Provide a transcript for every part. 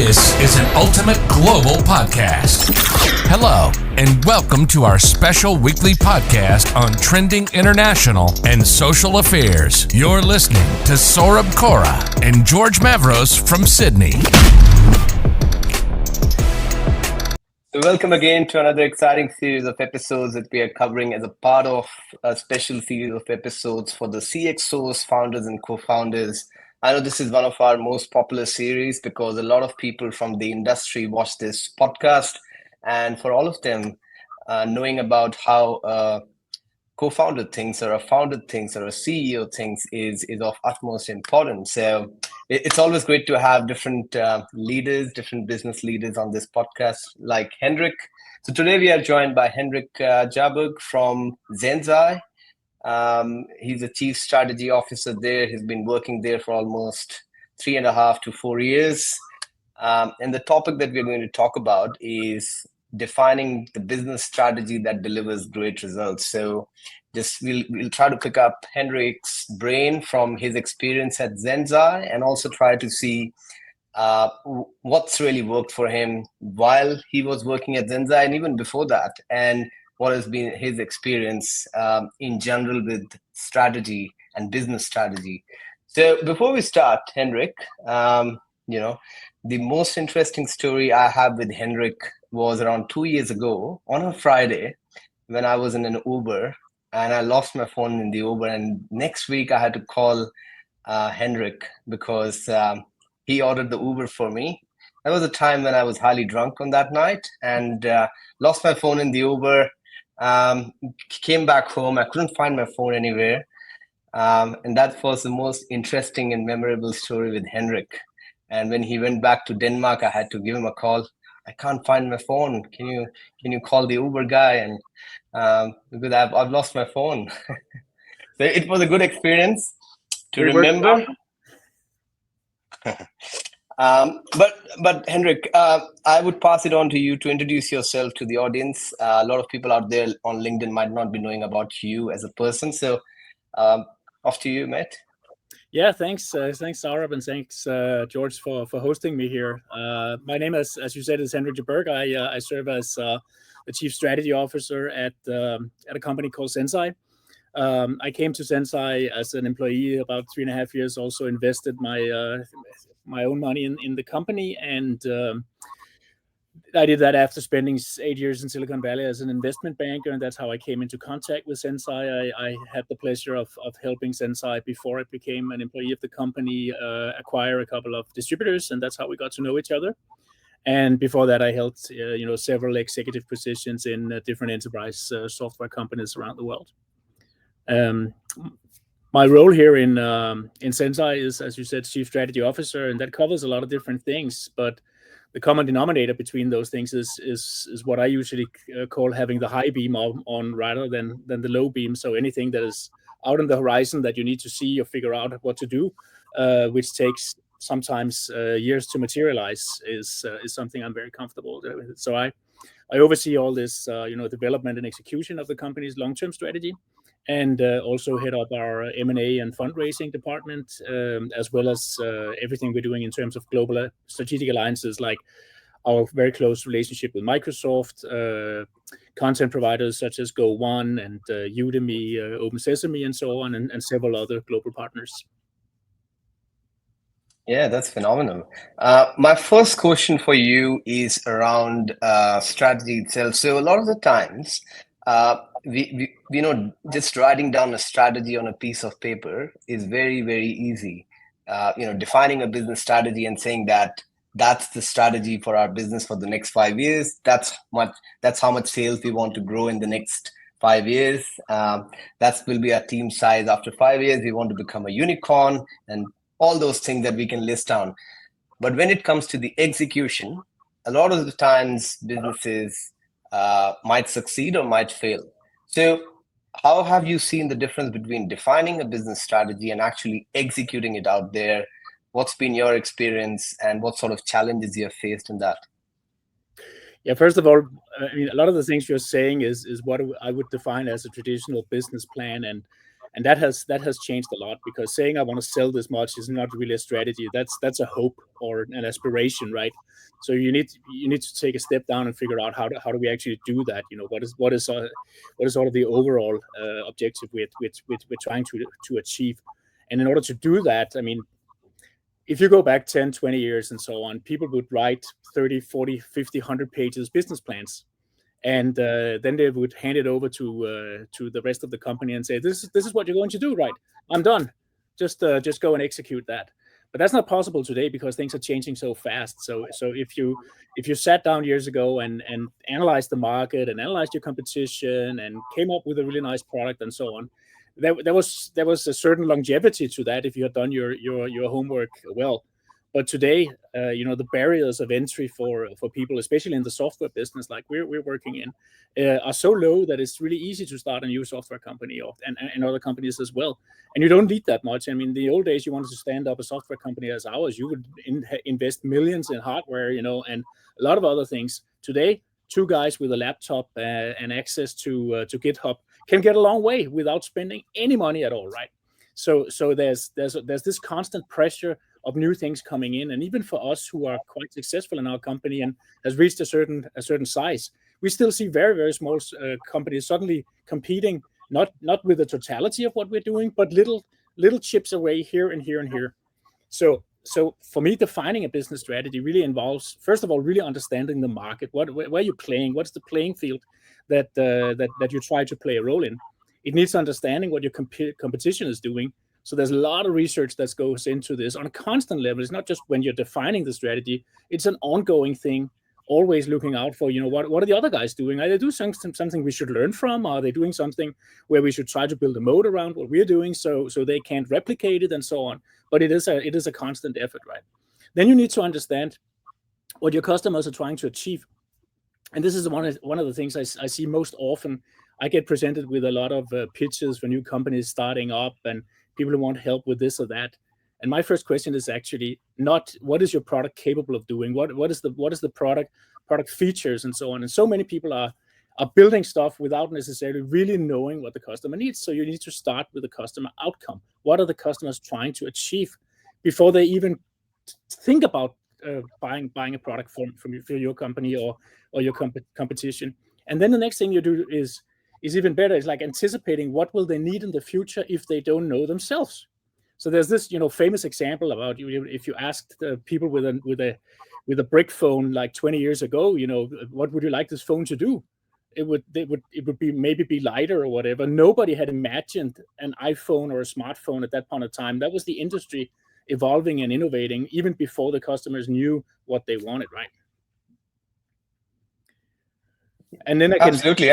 This is an ultimate global podcast. Hello, and welcome to our special weekly podcast on trending international and social affairs. You're listening to Saurabh Kora and George Mavros from Sydney. Welcome again to another exciting series of episodes that we are covering as a part of a special series of episodes for the CXOs, founders, and co-founders. I know this is one of our most popular series because a lot of people from the industry watch this podcast. And for all of them, knowing about how co-founder thinks or a founder thinks or a CEO thinks is of utmost importance. So it's always great to have different leaders, different business leaders on this podcast, like Henrik. So today we are joined by Henrik Jeberg from Zensai. He's a chief strategy officer there. He's been working there for almost 3.5 to 4 years. And the topic that we're going to talk about is defining the business strategy that delivers great results. So we'll try to pick up Henrik's brain from his experience at Zensai and also try to see what's really worked for him while he was working at Zensai and even before that, and what has been his experience in general with strategy and business strategy. So before we start, Henrik, the most interesting story I have with Henrik was around 2 years ago on a Friday when I was in an Uber and I lost my phone in the Uber. And next week I had to call Henrik because he ordered the Uber for me. That was a time when I was highly drunk on that night and lost my phone in the Uber. Came back home. I couldn't find my phone anywhere. And that was the most interesting and memorable story with Henrik. And when he went back to Denmark, I had to give him a call. I can't find my phone. Can you call the Uber guy? And because I've lost my phone. So it was a good experience to remember. But Henrik, I would pass it on to you to introduce yourself to the audience. A lot of people out there on LinkedIn might not be knowing about you as a person. So off to you, mate. Yeah, thanks, Saurabh, and thanks, George, for hosting me here. My name, as you said, is Henrik Jeberg. I serve as the Chief Strategy Officer at a company called Zensai. I came to Zensai as an employee about 3.5 years. Also invested my own money in the company, and I did that after spending 8 years in Silicon Valley as an investment banker, and that's how I came into contact with Zensai. I had the pleasure of helping Zensai before I became an employee of the company acquire a couple of distributors, and that's how we got to know each other. And before that, I held several executive positions in different enterprise software companies around the world. My role here in Zensai is, as you said, Chief Strategy Officer, and that covers a lot of different things. But the common denominator between those things is what I usually call having the high beam on rather than the low beam. So anything that is out on the horizon that you need to see or figure out what to do, which takes sometimes years to materialize, is something I'm very comfortable with. So I oversee all this, development and execution of the company's long-term strategy, and also head up our M&A and fundraising department, as well as everything we're doing in terms of global strategic alliances, like our very close relationship with Microsoft, content providers such as Go1 and Udemy, Open Sesame, and so on, and several other global partners. Yeah, that's phenomenal. My first question for you is around strategy itself. So a lot of the times, we just writing down a strategy on a piece of paper is very, very easy. Defining a business strategy and saying that's the strategy for our business for the next 5 years. That's how much sales we want to grow in the next 5 years. That will be our team size after 5 years. We want to become a unicorn and all those things that we can list down. But when it comes to the execution, a lot of the times businesses might succeed or might fail. So how have you seen the difference between defining a business strategy and actually executing it out there? What's been your experience and what sort of challenges you have faced in that? Yeah, first of all, I mean, a lot of the things you're saying is what I would define as a traditional business plan. And And that has changed a lot, because saying I want to sell this much is not really a strategy. That's a hope or an aspiration, right? So you need to take a step down and figure out how do we actually do that. What is sort of the overall objective we're trying to achieve. And in order to do that, I mean, if you go back 10, 20 years and so on, people would write 30, 40, 50, 100 pages business plans. And then they would hand it over to the rest of the company and say, this is what you're going to do, right? I'm done. Just go and execute that. But that's not possible today, because things are changing so fast. So if you sat down years ago and analyzed the market and analyzed your competition and came up with a really nice product and so on, there was a certain longevity to that if you had done your homework well. But today, the barriers of entry for people, especially in the software business like we're working in, are so low that it's really easy to start a new software company, and other companies as well. And you don't need that much. I mean, in the old days, you wanted to stand up a software company as ours, you would invest millions in hardware, and a lot of other things. Today, two guys with a laptop and access to GitHub can get a long way without spending any money at all, right? So there's this constant pressure of new things coming in, and even for us who are quite successful in our company and has reached a certain size, we still see very, very small companies suddenly competing, not with the totality of what we're doing, but little chips away here and here and here. So for me, defining a business strategy really involves, first of all, really understanding the market. Where you're playing, what's the playing field that you try to play a role in. It needs understanding what your competition is doing. So there's a lot of research that goes into this on a constant level. It's not just when you're defining the strategy. It's an ongoing thing, always looking out for, what are the other guys doing? Are they doing something we should learn from? Are they doing something where we should try to build a moat around what we're doing so they can't replicate it and so on? But it is a constant effort, right? Then you need to understand what your customers are trying to achieve. And this is one of the things I see most often. I get presented with a lot of pitches for new companies starting up and people who want help with this or that. And my first question is actually not what is your product capable of doing? What is the product features and so on? And so many people are building stuff without necessarily really knowing what the customer needs. So you need to start with the customer outcome. What are the customers trying to achieve before they even think about buying a product from your company or your competition? And then the next thing you do is even better. It's like anticipating what will they need in the future if they don't know themselves. So there's this, famous example about if you asked people with a brick phone like 20 years ago, what would you like this phone to do? It would be maybe lighter or whatever. Nobody had imagined an iPhone or a smartphone at that point of time. That was the industry evolving and innovating even before the customers knew what they wanted, right? And then absolutely,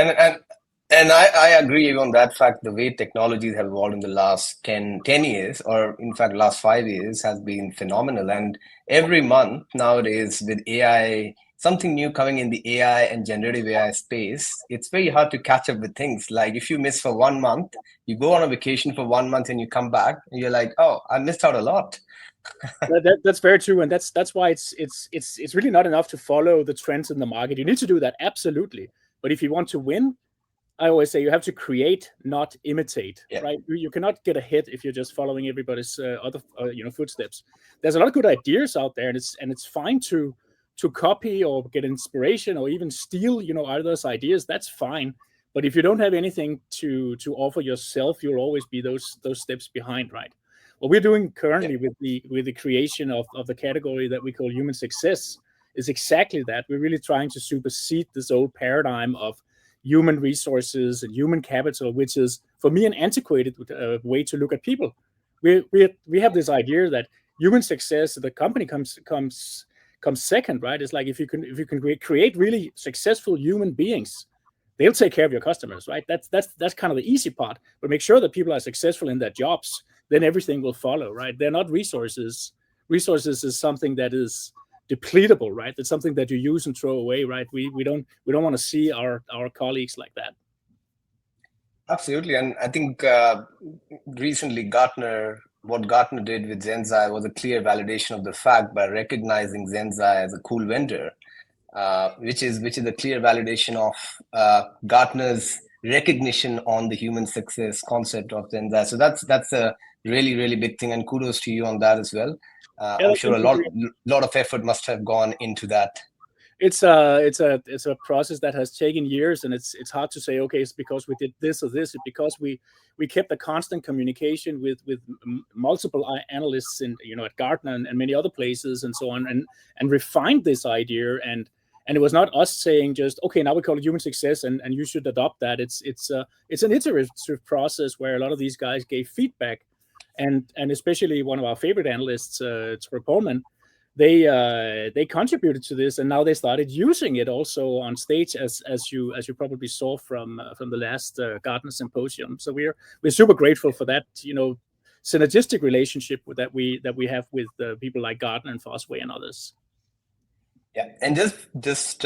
and I agree on that fact. The way technologies have evolved in the last 10 years, or in fact, last 5 years, has been phenomenal. And every month nowadays with AI, something new coming in the AI and generative AI space, it's very hard to catch up with things. Like if you miss for 1 month, you go on a vacation for 1 month and you come back and you're like, oh, I missed out a lot. That's very true. And that's why it's really not enough to follow the trends in the market. You need to do that, absolutely. But if you want to win, I always say you have to create, not imitate, right? You cannot get ahead if you're just following everybody's other footsteps. There's a lot of good ideas out there, and it's fine to copy or get inspiration or even steal others' ideas. That's fine. But if you don't have anything to offer yourself, you'll always be those steps behind, right? What we're doing currently with the creation of the category that we call human success is exactly that. We're really trying to supersede this old paradigm of human resources and human capital, which is for me an antiquated way to look at people. We have this idea that human success, the company comes second, right? It's like if you can create really successful human beings, they'll take care of your customers, right? That's kind of the easy part. But make sure that people are successful in their jobs, then everything will follow, right? They're not resources. Resources is something that is depletable, right? It's something that you use and throw away, right? We don't want to see our colleagues like that. Absolutely, and I think recently what Gartner did with Zensai was a clear validation of the fact by recognizing Zensai as a cool vendor, which is a clear validation of Gartner's recognition on the human success concept of Zensai. So that's a really, really big thing, and kudos to you on that as well. I'm sure a lot of effort must have gone into that. It's a process that has taken years, and it's hard to say, okay, it's because we did this or this. It's because we kept a constant communication with multiple analysts in, at Gartner and many other places and so on, and refined this idea. And it was not us saying just, okay, now we call it human success and you should adopt that. It's an iterative process where a lot of these guys gave feedback, and especially one of our favorite analysts, Troy Pullman, they contributed to this, and now they started using it also on stage, as you probably saw from the last Gartner symposium. So we're super grateful for that, synergistic relationship that we have with people like Gartner and Fosway and others. Yeah, and just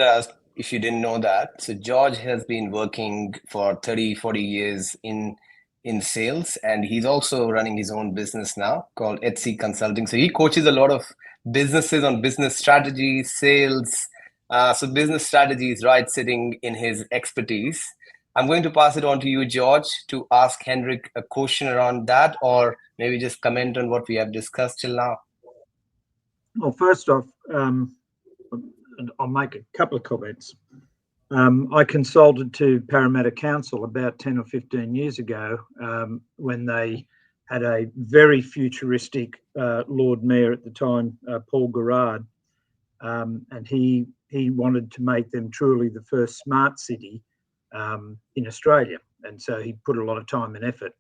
if you didn't know that, so George has been working for 30-40 years in sales, and he's also running his own business now called Etsy Consulting. So he coaches a lot of businesses on business strategy, sales. So business strategy is right sitting in his expertise. I'm going to pass it on to you, George, to ask Henrik a question around that, or maybe just comment on what we have discussed till now. Well, first off, I'll make a couple of comments. I consulted to Parramatta Council about 10 or 15 years ago when they had a very futuristic Lord Mayor at the time, Paul Garrard, and he wanted to make them truly the first smart city in Australia, and so he put a lot of time and effort.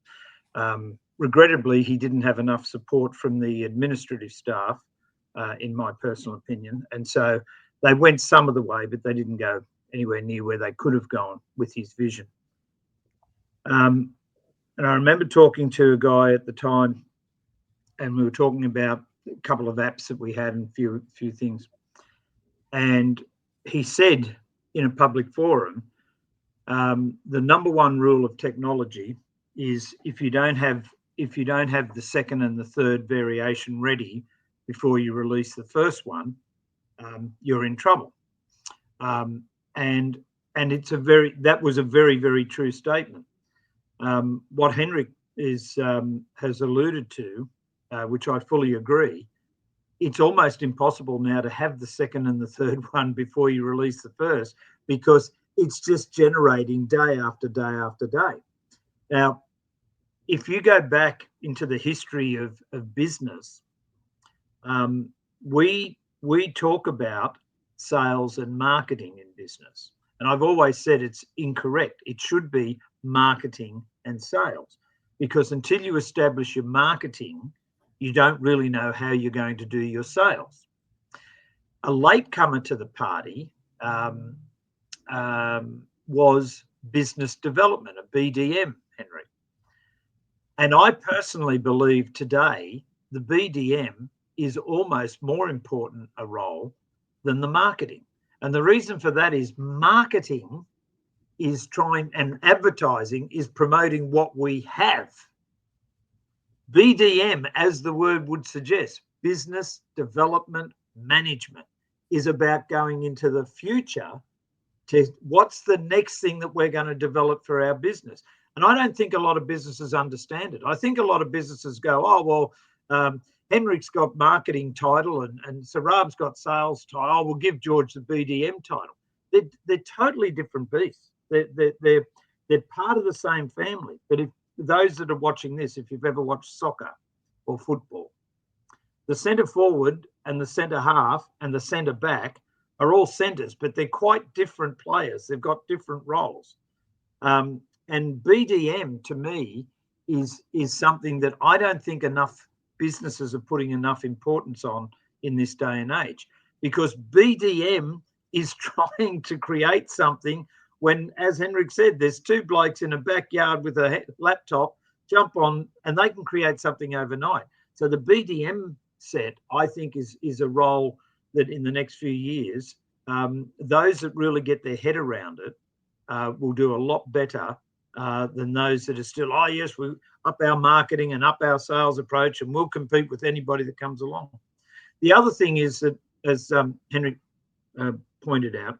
Regrettably, he didn't have enough support from the administrative staff, in my personal opinion, and so they went some of the way, but they didn't go anywhere near where they could have gone with his vision. And I remember talking to a guy at the time, and we were talking about a couple of apps that we had and a few things. And he said in a public forum, the number one rule of technology is if you don't have the second and the third variation ready before you release the first one, you're in trouble. And that was a very, very true statement. What Henrik has alluded to, which I fully agree, it's almost impossible now to have the second and the third one before you release the first, because it's just generating day after day after day. Now, if you go back into the history of business, we talk about sales and marketing in business. And I've always said it's incorrect. It should be marketing and sales, because until you establish your marketing, you don't really know how you're going to do your sales. A latecomer to the party was business development, a BDM, Henrik. And I personally believe today the BDM is almost more important a role than the marketing. And the reason for that is marketing is and advertising is promoting what we have. BDM, as the word would suggest, business development management, is about going into the future to what's the next thing that we're going to develop for our business. And I don't think a lot of businesses understand it. I think a lot of businesses go, oh, well, Henrik's got marketing title and Sarab's got sales title. Oh, we'll give George the BDM title. They're totally different beasts. They're part of the same family. But if those that are watching this, if you've ever watched soccer or football, the centre forward and the centre half and the centre back are all centres, but they're quite different players. They've got different roles. And BDM to me is something that I don't think enough businesses are putting enough importance on in this day and age, because BDM is trying to create something when, as Henrik said, there's two blokes in a backyard with a laptop, jump on and they can create something overnight. So the BDM set, I think, is a role that in the next few years, those that really get their head around it will do a lot better than those that are still, oh, yes, we up our marketing and up our sales approach and we'll compete with anybody that comes along. The other thing is that, as Henrik pointed out,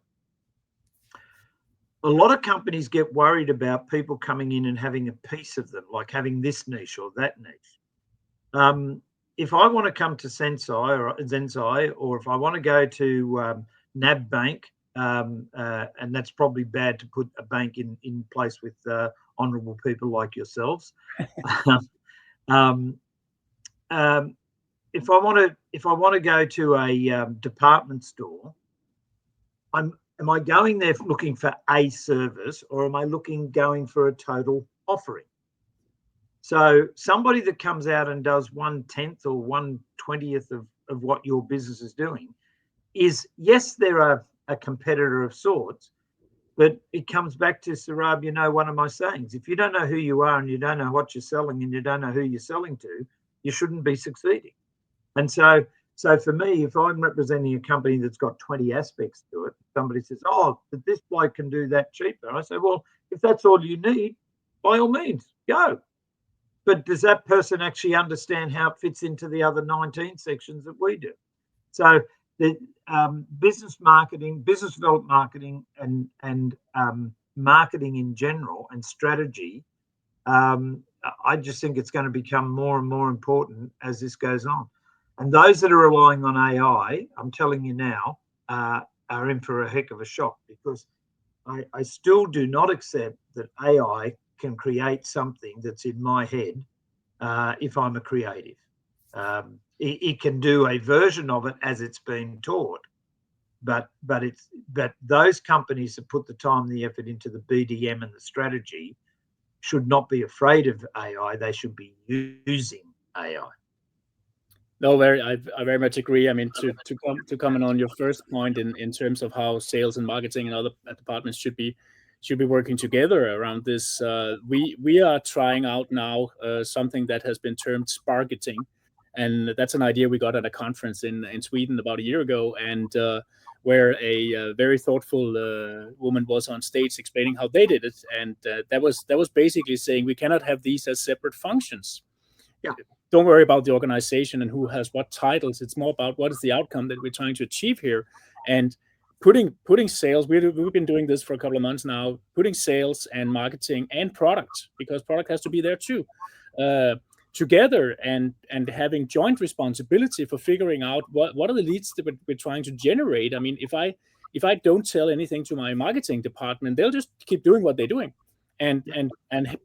a lot of companies get worried about people coming in and having a piece of them, like having this niche or that niche. If I want to come to Zensai, or if I want to go to NAB Bank, and that's probably bad to put a bank in place with honourable people like yourselves. If I want to go to a department store, am I going there looking for a service, or am I going for a total offering? So somebody that comes out and does 1/10 or 1/20th of what your business is doing is, yes, they're a competitor of sorts, but it comes back to, Sarab, one of my sayings: if you don't know who you are and you don't know what you're selling and you don't know who you're selling to, you shouldn't be succeeding. And so for me, if I'm representing a company that's got 20 aspects to it, somebody says, oh, but this bloke can do that cheaper. I say, well, if that's all you need, by all means, go. But does that person actually understand how it fits into the other 19 sections that we do? So the business marketing, business development marketing, and marketing in general, and strategy, I just think it's going to become more and more important as this goes on. And those that are relying on AI, I'm telling you now, are in for a heck of a shock, because I still do not accept that AI can create something that's in my head if I'm a creative. It can do a version of it as it's been taught, but those companies that put the time and the effort into the BDM and the strategy should not be afraid of AI. They should be using AI. No, I very much agree. I mean, to comment on your first point in terms of how sales and marketing and other departments should be working together around this. We are trying out now something that has been termed sparketing, and that's an idea we got at a conference in Sweden about a year ago, and where a very thoughtful woman was on stage explaining how they did it, and that was basically saying we cannot have these as separate functions. Yeah. Don't worry about the organization and who has what titles. It's more about what is the outcome that we're trying to achieve here, and putting sales. We've been doing this for a couple of months now. Putting sales and marketing and product, because product has to be there too, together, and having joint responsibility for figuring out what are the leads that we're trying to generate. I mean, if I don't tell anything to my marketing department, they'll just keep doing what they're doing. And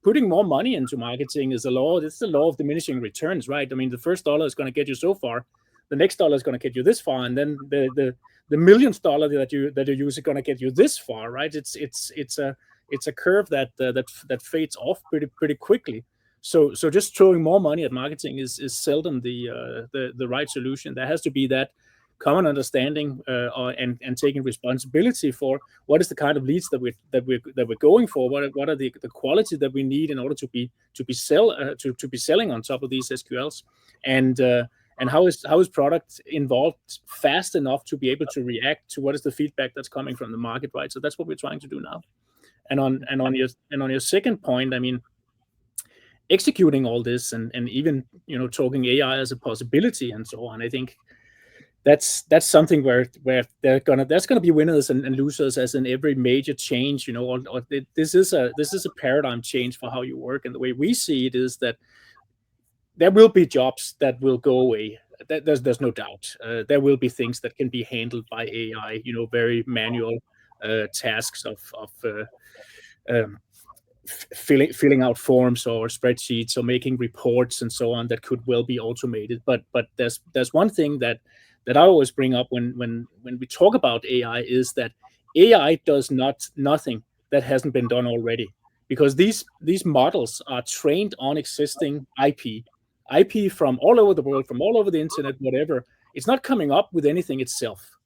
putting more money into marketing is a law. It's the law of diminishing returns, right? I mean, the first dollar is going to get you so far, the next dollar is going to get you this far, and then the millionth dollar that you use is going to get you this far, right? It's a curve that fades off pretty quickly. So just throwing more money at marketing is seldom the right solution. There has to be that common understanding and taking responsibility for what is the kind of leads that we're going for. What are the quality that we need in order to be selling on top of these SQLs, and how is product involved fast enough to be able to react to what is the feedback that's coming from the market, right? So that's what we're trying to do now. And on your second point, I mean, executing all this and even talking AI as a possibility and so on, I think that's something where there's gonna be winners and losers, as in every major change. This is a paradigm change for how you work, and the way we see it is that there will be jobs that will go away. There's no doubt. There will be things that can be handled by AI. Very manual tasks of filling out forms or spreadsheets or making reports and so on that could well be automated. But there's one thing that I always bring up when we talk about AI, is that AI does nothing that hasn't been done already, because these models are trained on existing IP from all over the world, from all over the internet, whatever. It's not coming up with anything itself.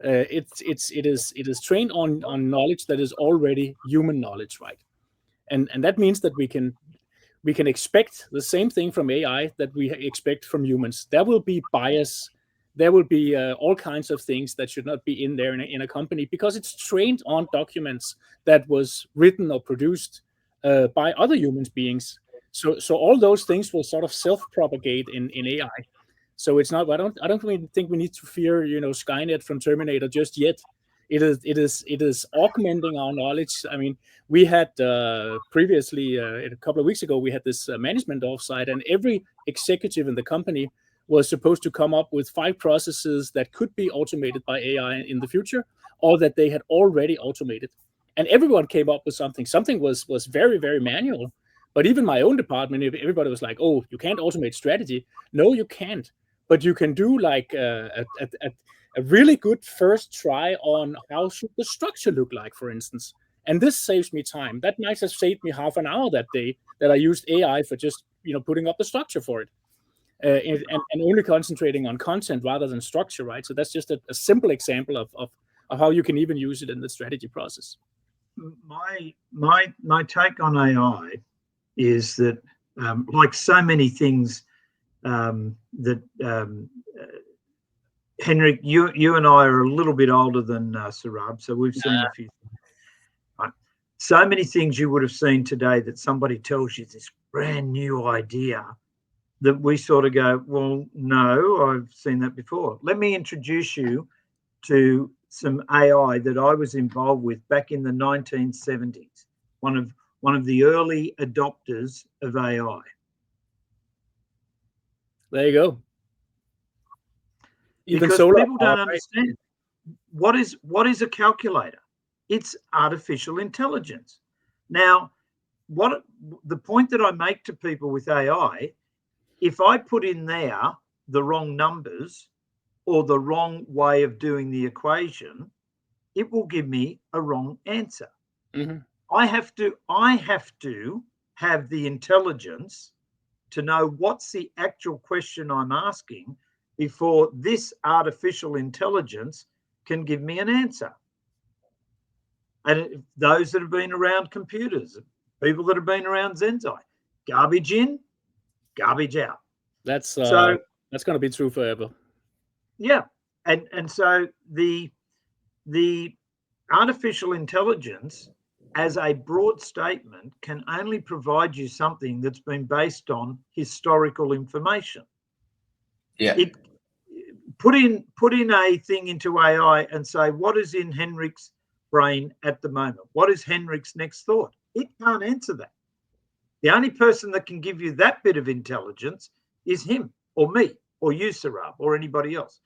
It is trained on knowledge that is already human knowledge, right? And that means that we can expect the same thing from AI that we expect from humans. There will be bias. There will be all kinds of things that should not be in there in a company, because it's trained on documents that was written or produced by other human beings. So all those things will sort of self-propagate in AI. So it's not. I don't really think we need to fear Skynet from Terminator just yet. It is augmenting our knowledge. I mean, we had previously a couple of weeks ago we had this management offsite, and every executive in the company was supposed to come up with 5 processes that could be automated by AI in the future, or that they had already automated. And everyone came up with something. Something was very, very manual. But even my own department, everybody was like, "Oh, you can't automate strategy." No, you can't. But you can do like a really good first try on how should the structure look like, for instance. And this saves me time. That might have saved me half an hour that day that I used AI for just putting up the structure for it. And only concentrating on content rather than structure, right? So that's just a simple example of how you can even use it in the strategy process. My take on AI is that, like so many things, that Henrik, you and I are a little bit older than Saurabh, so we've seen a few things. Right? So many things you would have seen today that somebody tells you this brand new idea that we sort of go, well, no, I've seen that before. Let me introduce you to some AI that I was involved with back in the 1970s. One of the early adopters of AI. There you go. Even because people don't understand what is a calculator. It's artificial intelligence. Now, what the point that I make to people with AI, if I put in there the wrong numbers or the wrong way of doing the equation, it will give me a wrong answer. Mm-hmm. I have to have the intelligence to know what's the actual question I'm asking before this artificial intelligence can give me an answer. And those that have been around computers, people that have been around Zensai, garbage in, garbage out. That's going to be true forever. Yeah, and so the artificial intelligence, as a broad statement, can only provide you something that's been based on historical information. Yeah. Put in a thing into AI and say, what is in Henrik's brain at the moment? What is Henrik's next thought? It can't answer that. The only person that can give you that bit of intelligence is him or me or you, Saurabh, or anybody else.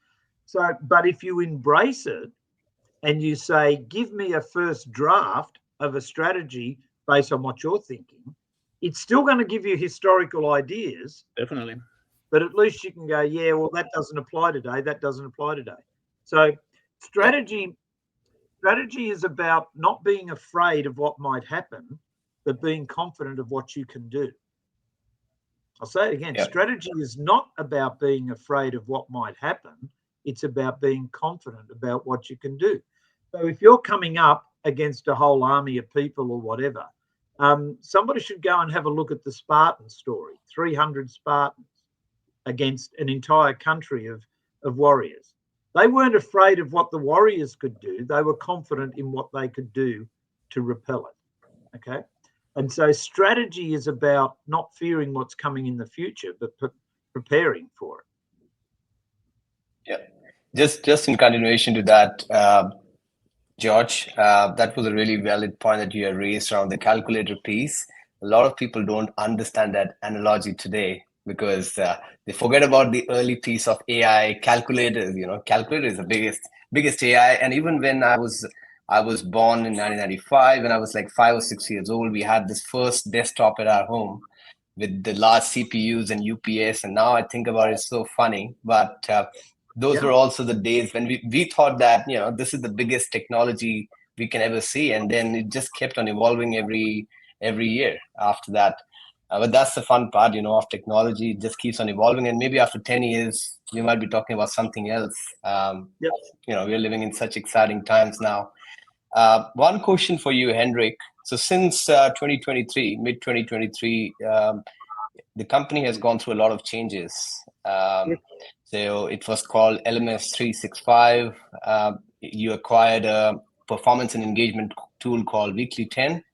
So, but if you embrace it and you say, give me a first draft of a strategy based on what you're thinking, it's still going to give you historical ideas. Definitely. But at least you can go, yeah, well, that doesn't apply today. That doesn't apply today. So strategy is about not being afraid of what might happen, but being confident of what you can do. I'll say it again. Yeah. Strategy is not about being afraid of what might happen. It's about being confident about what you can do. So if you're coming up against a whole army of people or whatever, somebody should go and have a look at the Spartan story, 300 Spartans against an entire country of warriors. They weren't afraid of what the warriors could do. They were confident in what they could do to repel it. Okay. And so strategy is about not fearing what's coming in the future, but preparing for it. Yeah. Just in continuation to that, George, that was a really valid point that you have raised around the calculator piece. A lot of people don't understand that analogy today because they forget about the early piece of AI calculators. Calculator is the biggest AI. And even when I was born in 1995, when I was like 5 or 6 years old, we had this first desktop at our home with the large CPUs and UPS. And now I think about it, it's so funny. But those were also the days when we thought that, this is the biggest technology we can ever see. And then it just kept on evolving every year after that. But that's the fun part, of technology. It just keeps on evolving. And maybe after 10 years, we might be talking about something else. We're living in such exciting times now. One question for you, Henrik. So since 2023, mid-2023, the company has gone through a lot of changes. So it was called LMS 365. You acquired a performance and engagement tool called Weekly 10.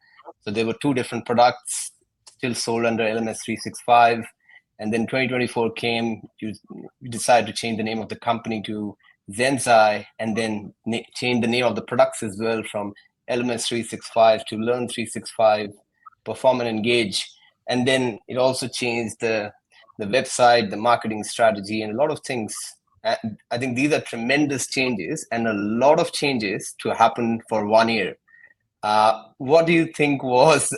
So there were 2 different products still sold under LMS 365. And then 2024 came, you decided to change the name of the company to Zensai, and then changed the name of the products as well from LMS 365 to Learn 365, Perform and Engage. And then it also changed the website, the marketing strategy, and a lot of things. I think these are tremendous changes, and a lot of changes to happen for 1 year. What do you think was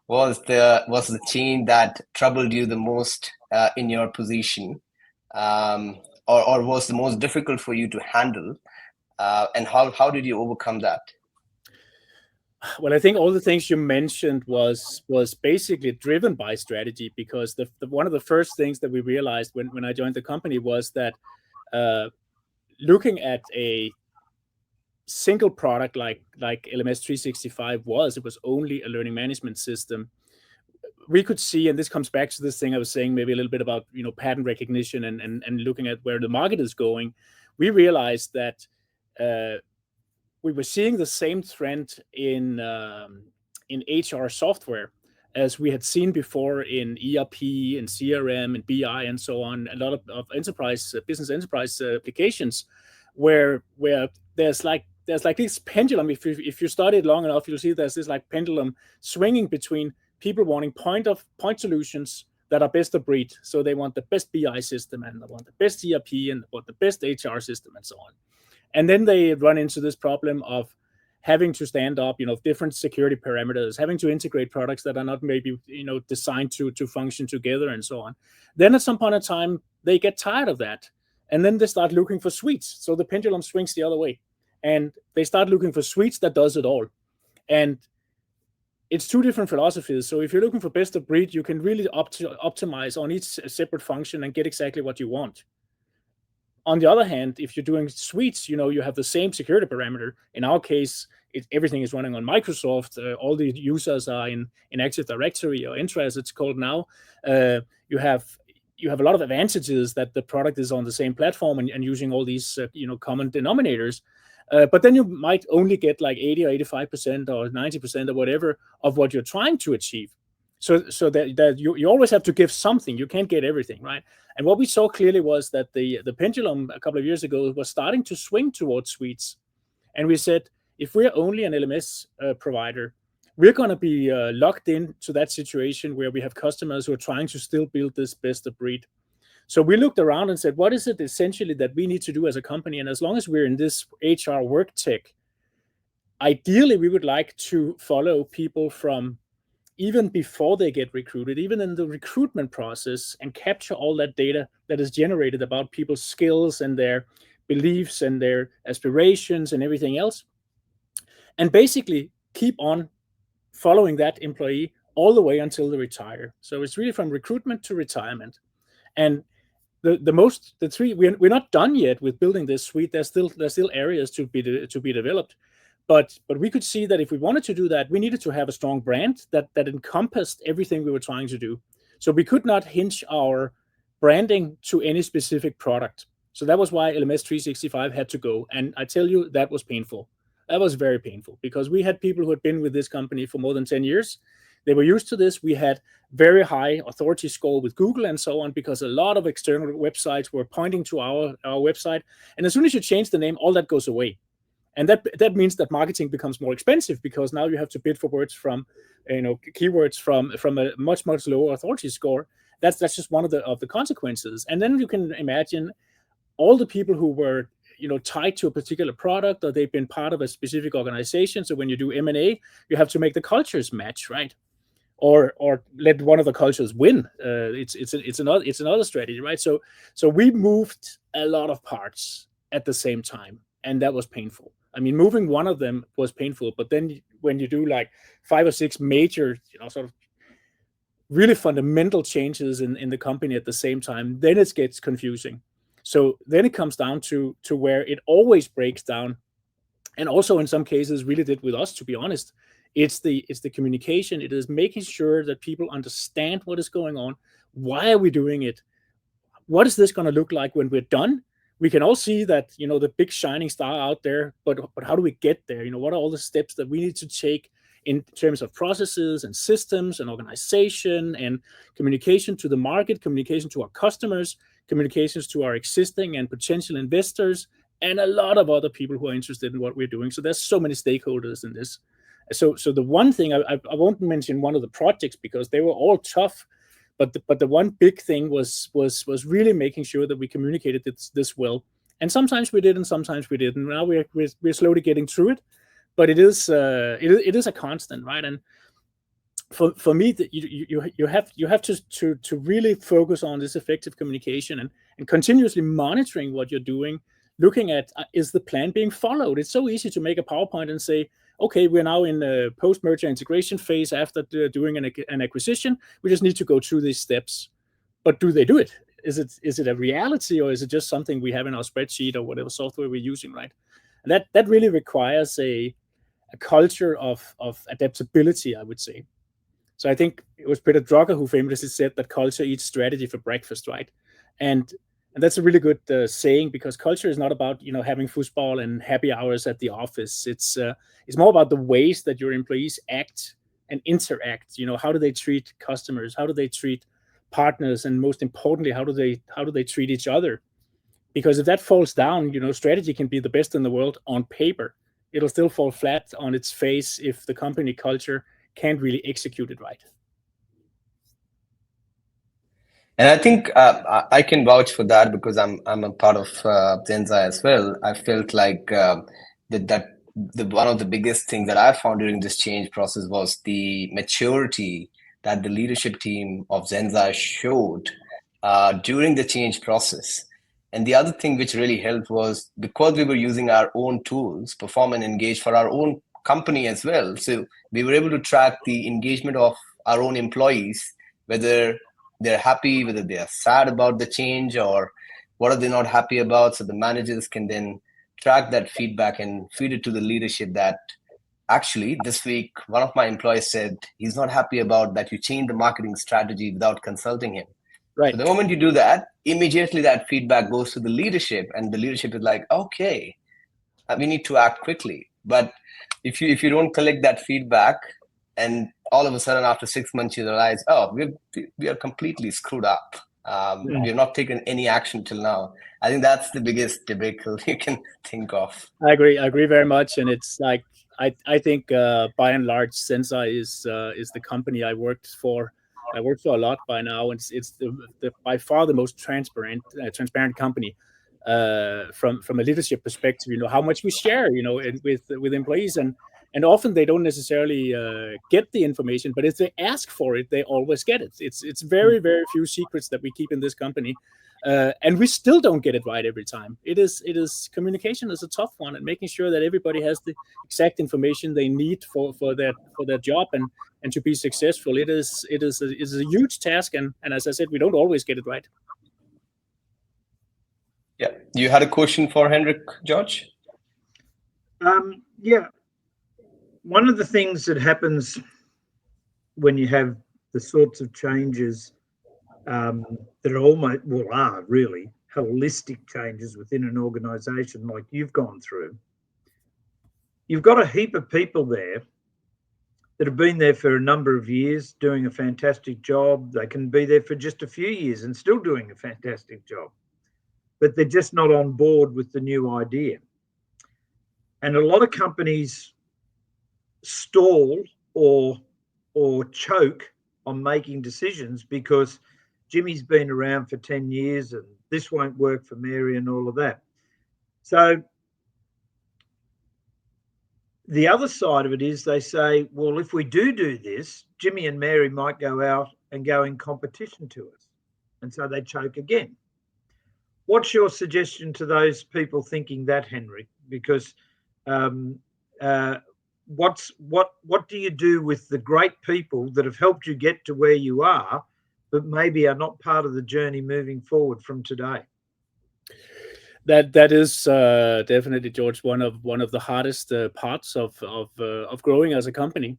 the change that troubled you the most in your position, or was the most difficult for you to handle, and how did you overcome that? Well, I think all the things you mentioned was basically driven by strategy, because the one of the first things that we realized when I joined the company was that looking at a single product like LMS 365 it was only a learning management system. We could see, and this comes back to this thing I was saying maybe a little bit about, pattern recognition and looking at where the market is going. We realized that we were seeing the same trend in HR software as we had seen before in ERP and CRM and BI and so on. A lot of enterprise business enterprise applications where there's like this pendulum. If you study it long enough, you'll see there's this like pendulum swinging between people wanting point solutions that are best of breed. So they want the best BI system, and they want the best ERP, and they want the best HR system, and so on. And then they run into this problem of having to stand up, different security parameters, having to integrate products that are not maybe, designed to function together, and so on. Then at some point in time, they get tired of that. And then they start looking for suites. So the pendulum swings the other way. And they start looking for suites that does it all. And it's two different philosophies. So if you're looking for best of breed, you can really optimize on each separate function and get exactly what you want. On the other hand, if you're doing suites, you have the same security parameter. In our case, everything is running on Microsoft. All the users are in Active Directory, or Entra as it's called now. You have a lot of advantages that the product is on the same platform and using all these common denominators. But then you might only get like 80 or 85% or 90% or whatever of what you're trying to achieve. So that you always have to give something. You can't get everything, right? And what we saw clearly was that the pendulum a couple of years ago was starting to swing towards suites. And we said, if we're only an LMS provider, we're going to be locked into that situation where we have customers who are trying to still build this best of breed. So we looked around and said, what is it essentially that we need to do as a company? And as long as we're in this HR work tech, ideally, we would like to follow people from even before they get recruited, even in the recruitment process, and capture all that data that is generated about people's skills and their beliefs and their aspirations and everything else. And basically keep on following that employee all the way until they retire. So it's really from recruitment to retirement. And the three, we're not done yet with building this suite. There's still areas to be developed. But we could see that if we wanted to do that, we needed to have a strong brand that encompassed everything we were trying to do. So we could not hinge our branding to any specific product. So that was why LMS 365 had to go. And I tell you, that was painful. That was very painful, because we had people who had been with this company for more than 10 years. They were used to this. We had very high authority score with Google and so on, because a lot of external websites were pointing to our website. And as soon as you change the name, all that goes away. And that means that marketing becomes more expensive, because now you have to bid for words from, keywords from a much, much lower authority score. That's just one of the consequences. And then you can imagine all the people who were, tied to a particular product, or they've been part of a specific organization. So when you do M&A, you have to make the cultures match, right? Or let one of the cultures win. It's another strategy, right? So we moved a lot of parts at the same time, and that was painful. I mean, moving one of them was painful, but then when you do like 5 or 6 major, sort of really fundamental changes in the company at the same time, then it gets confusing. So then it comes down to where it always breaks down, and also in some cases really did with us, to be honest. It's the communication. It is making sure that people understand what is going on. Why are we doing it? What is this going to look like when we're done? We can all see that, the big shining star out there, but how do we get there? What are all the steps that we need to take in terms of processes and systems and organization and communication to the market, communication to our customers, communications to our existing and potential investors, and a lot of other people who are interested in what we're doing. So there's so many stakeholders in this. So the one thing I won't mention one of the projects because they were all tough, but the one big thing was really making sure that we communicated this well. And sometimes we did, and sometimes we didn't. Now we're slowly getting through it, but it is a constant, right? And for me, that you have to really focus on this effective communication and continuously monitoring what you're doing, looking at is the plan being followed. It's so easy to make a PowerPoint and say, okay, we're now in the post-merger integration phase after doing an acquisition. We just need to go through these steps. But do they do it? Is it a reality, or is it just something we have in our spreadsheet or whatever software we're using, right? And that really requires a culture of adaptability, I would say. So I think it was Peter Drucker who famously said that culture eats strategy for breakfast, right? And that's a really good saying, because culture is not about having foosball and happy hours at the office. It's more about the ways that your employees act and interact. How do they treat customers? How do they treat partners? And most importantly, how do they treat each other? Because if that falls down, strategy can be the best in the world on paper. It'll still fall flat on its face if the company culture can't really execute it right. And I think I can vouch for that because I'm a part of Zensai as well. I felt like that one of the biggest things that I found during this change process was the maturity that the leadership team of Zensai showed during the change process. And the other thing which really helped was because we were using our own tools, Perform and Engage, for our own company as well. So we were able to track the engagement of our own employees, whether they're happy, whether they are sad about the change, or what are they not happy about. So the managers can then track that feedback and feed it to the leadership that actually this week, one of my employees said he's not happy about that you changed the marketing strategy without consulting him. Right. So the moment you do that, immediately that feedback goes to the leadership, and the leadership is like, okay, we need to act quickly. But if you don't collect that feedback, and all of a sudden after 6 months you realize, oh, we are completely screwed up. We have not taken any action till now. I think that's the biggest debacle you can think of. I agree very much, and it's like I think by and large Zensai is the company I worked for. I worked for a lot by now. It's the by far the most transparent company from a leadership perspective. How much we share, with employees, and often they don't necessarily get the information, but if they ask for it, they always get it. It's very, very few secrets that we keep in this company, and we still don't get it right every time. It is communication is a tough one, and making sure that everybody has the exact information they need for their job and to be successful. It is a huge task, and as I said, we don't always get it right. Yeah, you had a question for Henrik, George? Yeah. One of the things that happens when you have the sorts of changes that are really holistic changes within an organization like you've gone through, you've got a heap of people there that have been there for a number of years doing a fantastic job. They can be there for just a few years and still doing a fantastic job, but they're just not on board with the new idea. And a lot of companies stall or choke on making decisions because Jimmy's been around for 10 years and this won't work for Mary and all of that. So the other side of it is they say, well, if we do this, Jimmy and Mary might go out and go in competition to us. And so they choke again. What's your suggestion to those people thinking that, Henrik? Because what do you do with the great people that have helped you get to where you are, but maybe are not part of the journey moving forward from today? That is definitely, George, one of the hardest parts of growing as a company,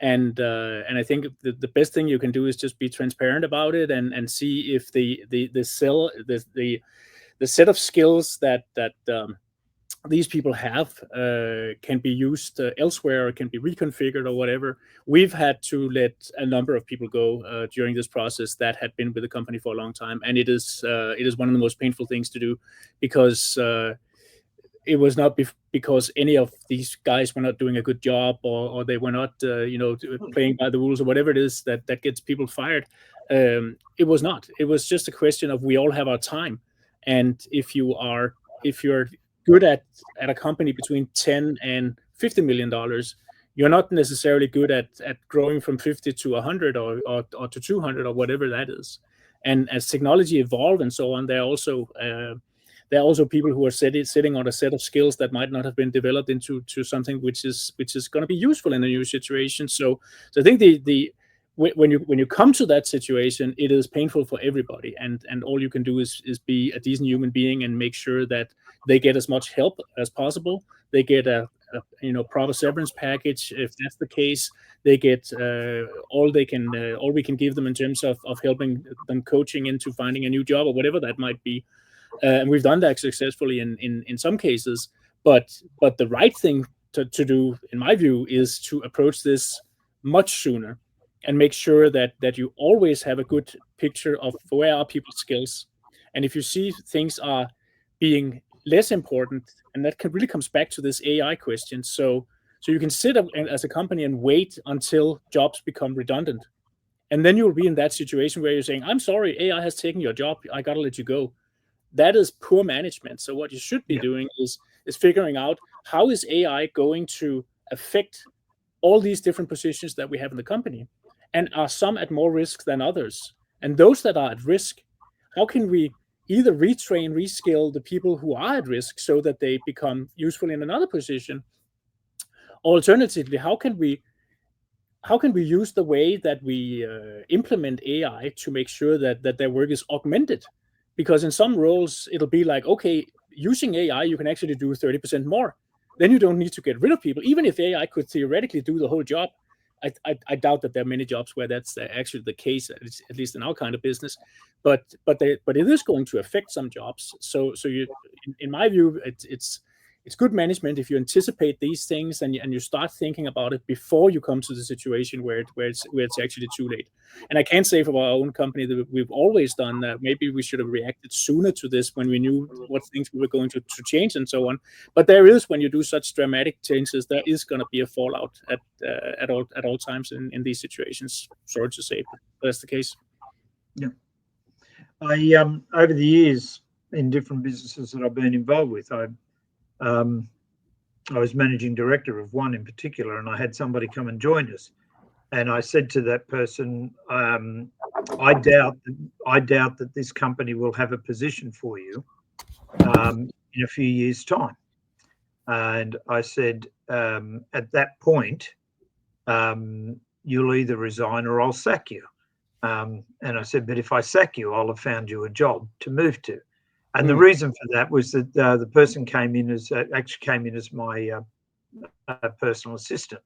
and I think the best thing you can do is just be transparent about it and see if the set of skills that these people have can be used elsewhere, or can be reconfigured or whatever. We've had to let a number of people go during this process that had been with the company for a long time, and it is one of the most painful things to do, because it was not because any of these guys were not doing a good job, or they were not playing by the rules, or whatever it is that gets people fired. It was not. It was just a question of, we all have our time, and if you're good at a company between 10 and $50 million, you're not necessarily good at growing from 50 to 100 or to 200 or whatever that is. And as technology evolved and so on, there are also people who are sitting on a set of skills that might not have been developed into something which is going to be useful in a new situation. So I think when you come to that situation, it is painful for everybody, and all you can do is be a decent human being and make sure that they get as much help as possible. They get a proper severance package if that's the case. They get all we can give them in terms of helping them, coaching into finding a new job or whatever that might be. And we've done that successfully in some cases. But the right thing to do, in my view, is to approach this much sooner and make sure that you always have a good picture of where are people's skills. And if you see things are being less important, and that really comes back to this AI question. So you can sit as a company and wait until jobs become redundant. And then you'll be in that situation where you're saying, I'm sorry, AI has taken your job, I got to let you go. That is poor management. So what you should be doing is figuring out, how is AI going to affect all these different positions that we have in the company? And are some at more risk than others? And those that are at risk, how can we either retrain, reskill the people who are at risk so that they become useful in another position? Alternatively, how can we use the way that we implement AI to make sure that their work is augmented? Because in some roles, it'll be like, okay, using AI, you can actually do 30% more. Then you don't need to get rid of people. Even if AI could theoretically do the whole job, I doubt that there are many jobs where that's actually the case, at least in our kind of business. But it is going to affect some jobs. So in my view, it's good management if you anticipate these things and you start thinking about it before you come to the situation where it's actually too late. And I can't say for our own company that we've always done that. Maybe we should have reacted sooner to this when we knew what things we were going to change and so on. But there is, when you do such dramatic changes, there is going to be a fallout at all times in these situations. Sorry to say, but that's the case. Yeah. I over the years in different businesses that I've been involved with, I was managing director of one in particular, and I had somebody come and join us. And I said to that person, I doubt that this company will have a position for you in a few years' time. And I said, at that point, you'll either resign or I'll sack you. And I said, but if I sack you, I'll have found you a job to move to. And the reason for that was that the person came in as my personal assistant,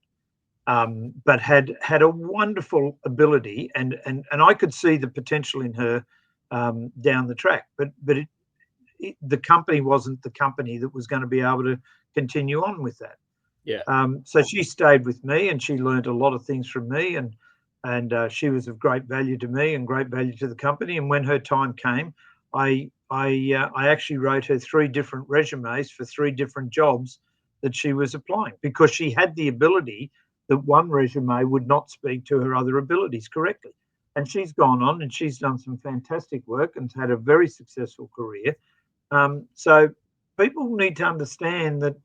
but had a wonderful ability, and I could see the potential in her down the track. But the company wasn't the company that was going to be able to continue on with that. Yeah. So she stayed with me, and she learned a lot of things from me, and she was of great value to me and great value to the company. And when her time came, I actually wrote her 3 different resumes for 3 different jobs that she was applying, because she had the ability that one resume would not speak to her other abilities correctly. And she's gone on and she's done some fantastic work and had a very successful career. So people need to understand that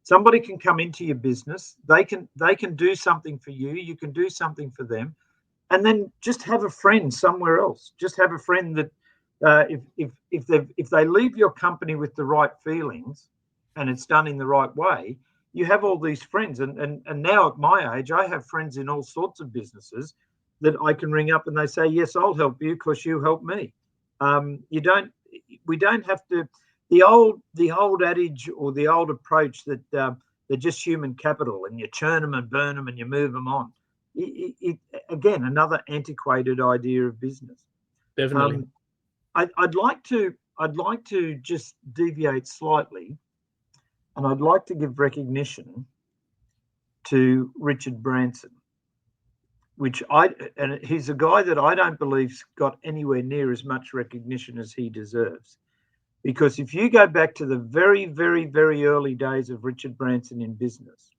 somebody can come into your business, they can do something for you, you can do something for them, and then just have a friend somewhere else. Just have a friend that if they leave your company with the right feelings and it's done in the right way, you have all these friends. And now at my age, I have friends in all sorts of businesses that I can ring up and they say, yes, I'll help you because you help me. We don't have to, the old adage or the old approach that they're just human capital and you churn them and burn them and you move them on. Again, another antiquated idea of business. Definitely. I'd like to just deviate slightly, and I'd like to give recognition to Richard Branson, and he's a guy that I don't believe's got anywhere near as much recognition as he deserves. Because if you go back to the very, very, very early days of Richard Branson in business,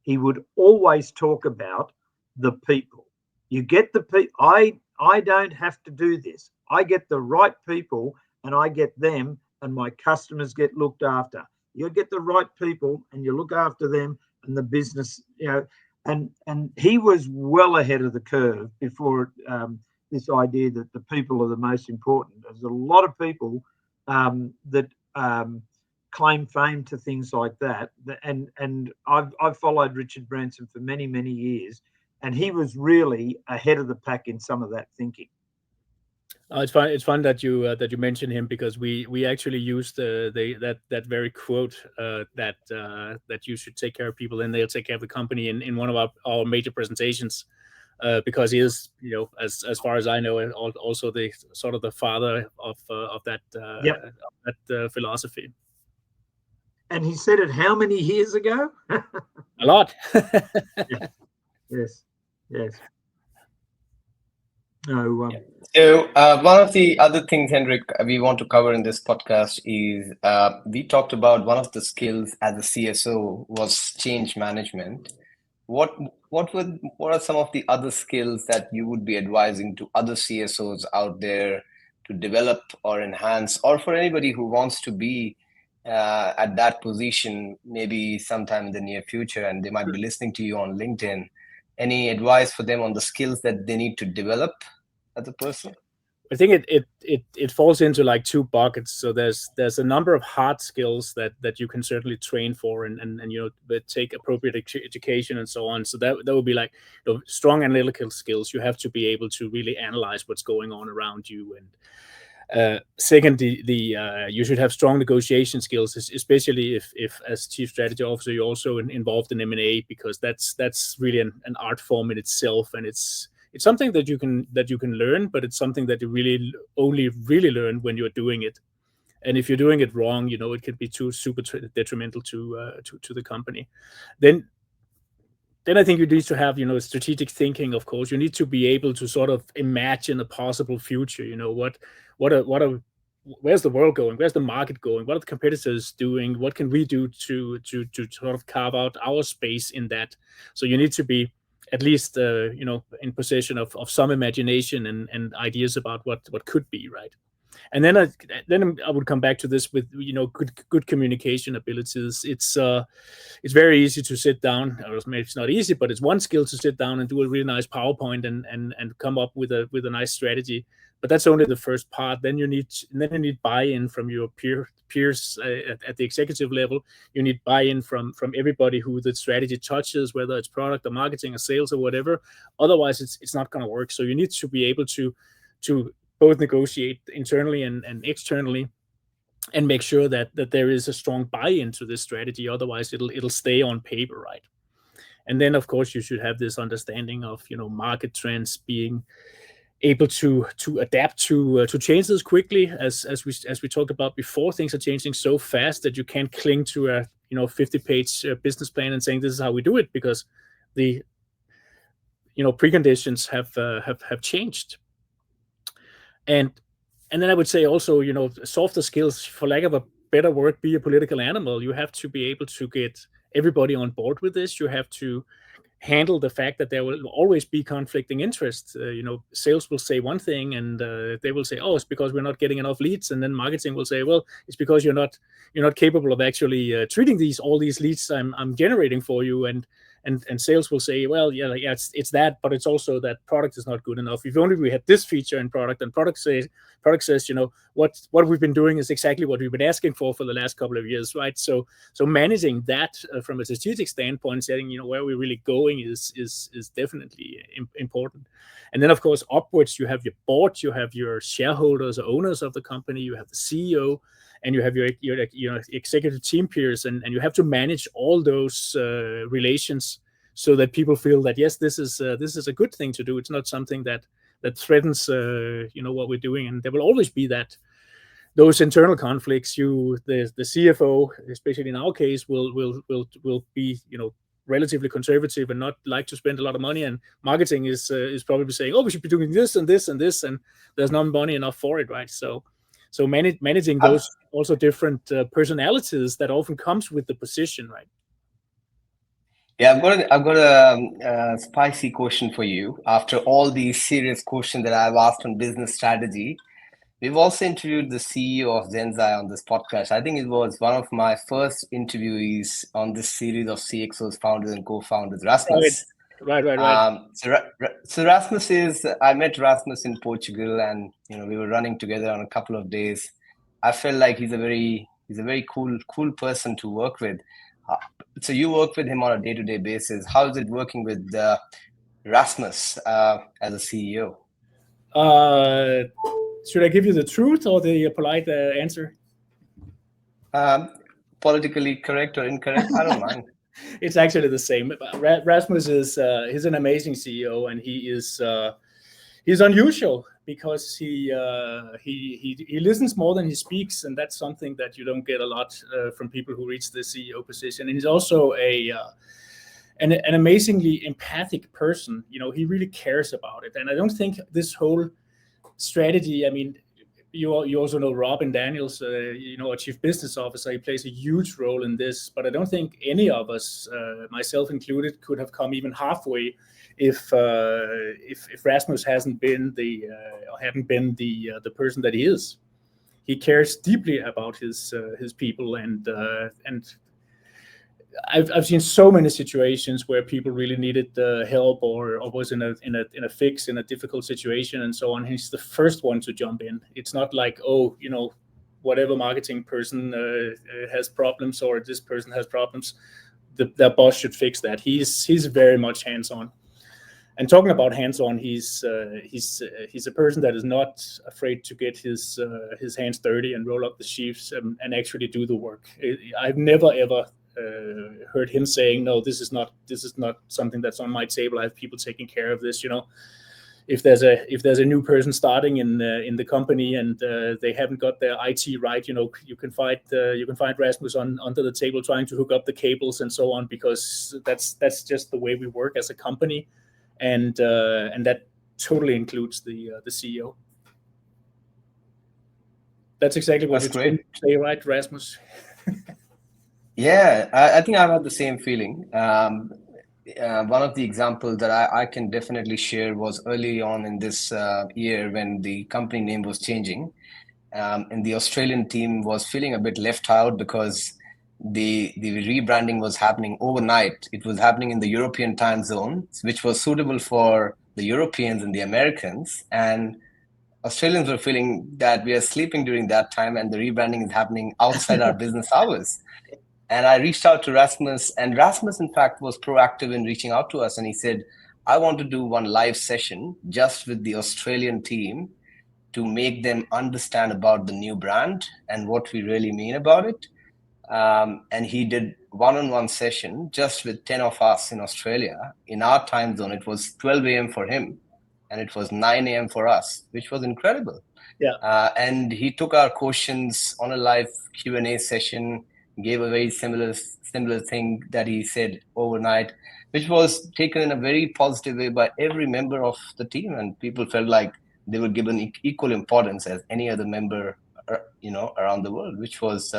he would always talk about the people. You get the people. I don't have to do this. I get the right people and I get them, and my customers get looked after. You get the right people and you look after them, and the business, and he was well ahead of the curve before this idea that the people are the most important. There's a lot of people that claim fame to things like that, and I've followed Richard Branson for many, many years, and he was really ahead of the pack in some of that thinking. It's fun. It's fun that you mentioned him, because we actually used that very quote, that you should take care of people and they'll take care of the company in one of our major presentations, because he is, as far as I know, also the sort of the father of that philosophy. And he said it how many years ago? A lot. Yes. No. So one of the other things, Henrik, we want to cover in this podcast is we talked about one of the skills as a CSO was change management. What are some of the other skills that you would be advising to other CSOs out there to develop or enhance, or for anybody who wants to be at that position, maybe sometime in the near future, and they might be listening to you on LinkedIn? Any advice for them on the skills that they need to develop as a person? I think it falls into like two buckets. So there's a number of hard skills that you can certainly train for and take appropriate education and so on. So that would be like strong analytical skills. You have to be able to really analyze what's going on around you. And second, you should have strong negotiation skills, especially if as chief strategy officer you're also involved in M&A, because that's really an art form in itself, and it's something that you can learn, but it's something that you really only really learn when you're doing it. And if you're doing it wrong, it can be super detrimental to the company. Then I think you need to have strategic thinking. Of course, you need to be able to sort of imagine a possible future. Where's the world going? Where's the market going? What are the competitors doing? What can we do to sort of carve out our space in that? So you need to be at least in possession of some imagination and ideas about what could be, right? And then I would come back to this with good communication abilities. It's very easy to sit down, or maybe it's not easy, but it's one skill to sit down and do a really nice PowerPoint and come up with a nice strategy. But that's only the first part. Then you need buy-in from your peers at the executive level. You need buy-in from everybody who the strategy touches, whether it's product or marketing or sales or whatever. Otherwise, it's not going to work. So you need to be able to both negotiate internally and externally, and make sure that there is a strong buy-in to this strategy. Otherwise, it'll stay on paper, right? And then, of course, you should have this understanding of market trends, being able to adapt to changes quickly. As we talked about before, things are changing so fast that you can't cling to a 50-page business plan and saying this is how we do it, because the preconditions have changed. And then I would say also, softer skills, for lack of a better word, be a political animal. You have to be able to get everybody on board with this. You have to handle the fact that there will always be conflicting interests. Sales will say one thing, and they will say, "Oh, it's because we're not getting enough leads," and then marketing will say, "Well, it's because you're not capable of actually treating all these leads I'm generating for you." And sales will say, "Well, yeah, it's that, but it's also that product is not good enough. If only we had this feature in product." And product says, what we've been doing is exactly what we've been asking for the last couple of years, right? So managing that from a strategic standpoint, saying where we're really going is definitely important. And then, of course, upwards, you have your board, you have your shareholders or owners of the company, you have the CEO, and you have your executive team peers, and you have to manage all those relations so that people feel that, yes, this is a good thing to do. It's not something that threatens what we're doing. And there will always be those internal conflicts. The CFO, especially in our case, will be relatively conservative and not like to spend a lot of money, and marketing is probably saying, "Oh, we should be doing this and this and this," and there's not money enough for it, right? So managing those also different personalities that often comes with the position, right? Yeah, I've got a spicy question for you. After all these serious questions that I've asked on business strategy, we've also interviewed the CEO of Zensai on this podcast. I think it was one of my first interviewees on this series of CXOs, founders and co-founders, Rasmus. Right. So Rasmus I met Rasmus in Portugal, and we were running together on a couple of days. I felt like he's a very cool person to work with. So you work with him on a day-to-day basis. How is it working with Rasmus as a CEO? Should I give you the truth or the polite answer? Politically correct or incorrect? I don't mind. It's actually the same. Rasmus he's an amazing CEO, and he's unusual because he listens more than he speaks, and that's something that you don't get a lot from people who reach the CEO position. And he's also an amazingly empathic person. He really cares about it, and I don't think this whole strategy. I mean, you also know Robin Daniels, our chief business officer. He plays a huge role in this, but I don't think any of us, myself included, could have come even halfway if Rasmus hadn't been the person that he is. He cares deeply about his people, and I've seen so many situations where people really needed help or was in a fix, in a difficult situation, and so on. He's the first one to jump in. It's not like, whatever marketing person has problems or this person has problems, their boss should fix that. He's very much hands-on. And talking about hands-on, he's a person that is not afraid to get his hands dirty and roll up the sleeves and actually do the work. I've never ever heard him saying, no, this is not something that's on my table. I have people taking care of this. If there's a new person starting in the company and they haven't got their IT right, you can find Rasmus under the table trying to hook up the cables and so on, because that's just the way we work as a company, and that totally includes the CEO. That's exactly what That's you great. say, right, Rasmus? Yeah, I think I've had the same feeling. One of the examples that I can definitely share was early on in this year when the company name was changing, and the Australian team was feeling a bit left out because the rebranding was happening overnight. It was happening in the European time zone, which was suitable for the Europeans and the Americans, and Australians were feeling that we are sleeping during that time, and the rebranding is happening outside our business hours. And I reached out to Rasmus, and Rasmus, in fact, was proactive in reaching out to us. And he said, I want to do one live session just with the Australian team to make them understand about the new brand and what we really mean about it. And he did one-on-one session just with 10 of us in Australia. In our time zone, it was 12 a.m. for him, and it was 9 a.m. for us, which was incredible. Yeah. And he took our questions on a live Q&A session, gave a very similar thing that he said overnight, which was taken in a very positive way by every member of the team, and people felt like they were given equal importance as any other member, around the world, which was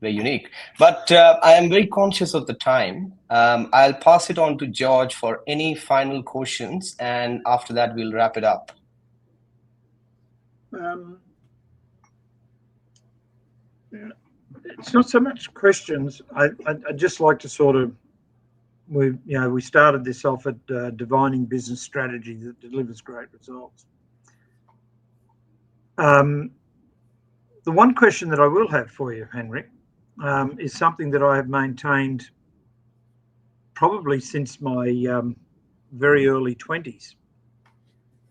very unique. But I am very conscious of the time. I'll pass it on to George for any final questions, and after that we'll wrap it up. It's not so much questions. I'd just like to sort of, we started this off at divining business strategy that delivers great results. The one question that I will have for you, Henrik, is something that I have maintained probably since my very early 20s.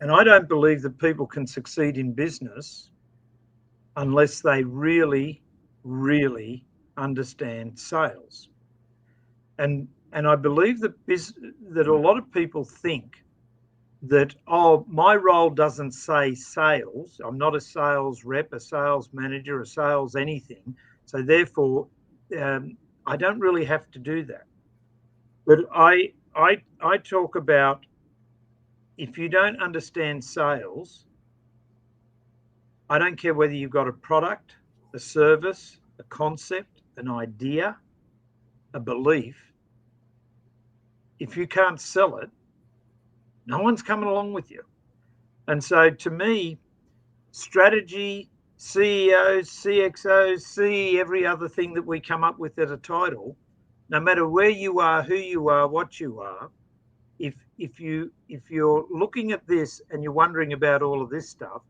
And I don't believe that people can succeed in business unless they really understand sales. And I believe that that a lot of people think that, my role doesn't say sales. I'm not a sales rep, a sales manager, a sales anything. So therefore, I don't really have to do that. But I talk about, if you don't understand sales, I don't care whether you've got a product a service, a concept, an idea, a belief, if you can't sell it, no one's coming along with you. And so to me, strategy, CEOs, CXOs, CE, every other thing that we come up with as a title, no matter where you are, who you are, what you are, if you're looking at this and you're wondering about all of this stuff,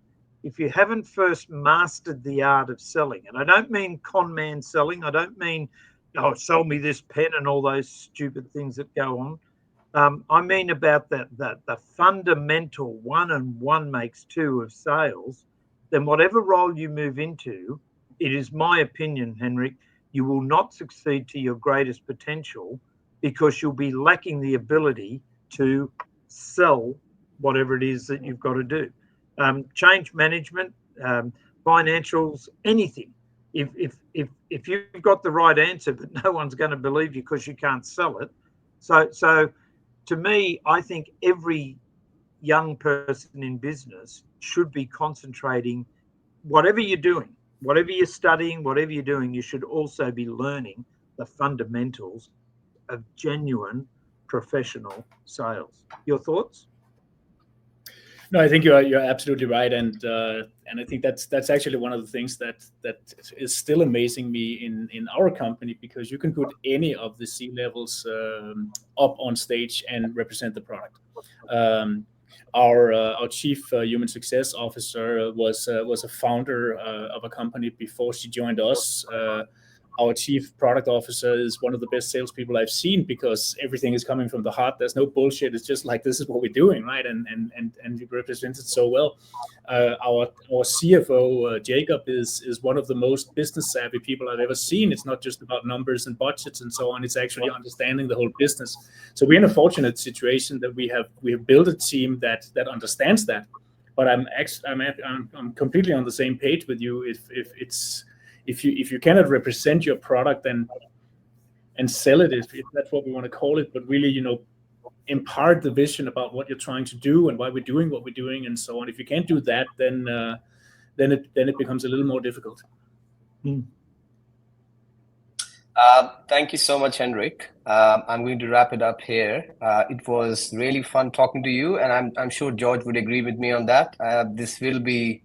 if you haven't first mastered the art of selling, and I don't mean con man selling, I don't mean, oh, sell me this pen and all those stupid things that go on. I mean about the fundamental 1 and 1 makes 2 of sales, then whatever role you move into, it is my opinion, Henrik, you will not succeed to your greatest potential because you'll be lacking the ability to sell whatever it is that you've got to do. Change management, financials, anything. If you've got the right answer, but no one's going to believe you because you can't sell it. So to me, I think every young person in business should be concentrating, whatever you're doing, whatever you're studying, whatever you're doing, you should also be learning the fundamentals of genuine professional sales. Your thoughts? No, I think you're absolutely right, and I think that's actually one of the things that is still amazing me in our company, because you can put any of the C-levels up on stage and represent the product. Our chief human success officer was a founder of a company before she joined us. Our chief product officer is one of the best salespeople I've seen, because everything is coming from the heart. There's no bullshit. It's just like, this is what we're doing, right? And he represents it so well. Our CFO, Jacob, is one of the most business savvy people I've ever seen. It's not just about numbers and budgets and so on. It's actually understanding the whole business. So we're in a fortunate situation that we have built a team that understands that. But I'm completely on the same page with you. If you cannot represent your product and sell it, if that's what we want to call it, but really, impart the vision about what you're trying to do and why we're doing what we're doing and so on. If you can't do that, then it becomes a little more difficult. Thank you so much, Henrik. I'm going to wrap it up here. It was really fun talking to you, and I'm sure George would agree with me on that. This will be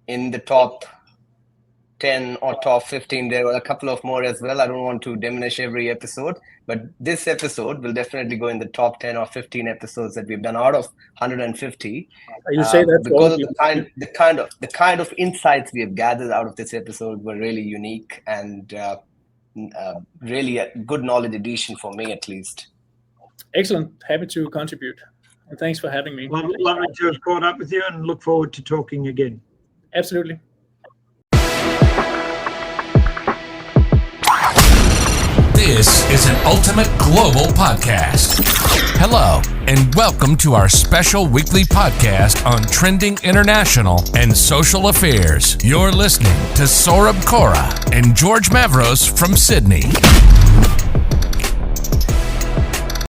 in the top 10 or top 15. There were a couple of more as well. I don't want to diminish every episode, but this episode will definitely go in the top 10 or 15 episodes that we've done out of 150. You say that because of the kind of insights we have gathered out of this episode were really unique and really a good knowledge addition for me, at least. Excellent. Happy to contribute. And thanks for having me. Lovely to have caught up with you, and look forward to talking again. Absolutely. This is an ultimate global podcast. Hello, and welcome to our special weekly podcast on trending international and social affairs. You're listening to Saurabh Kora and George Mavros from Sydney.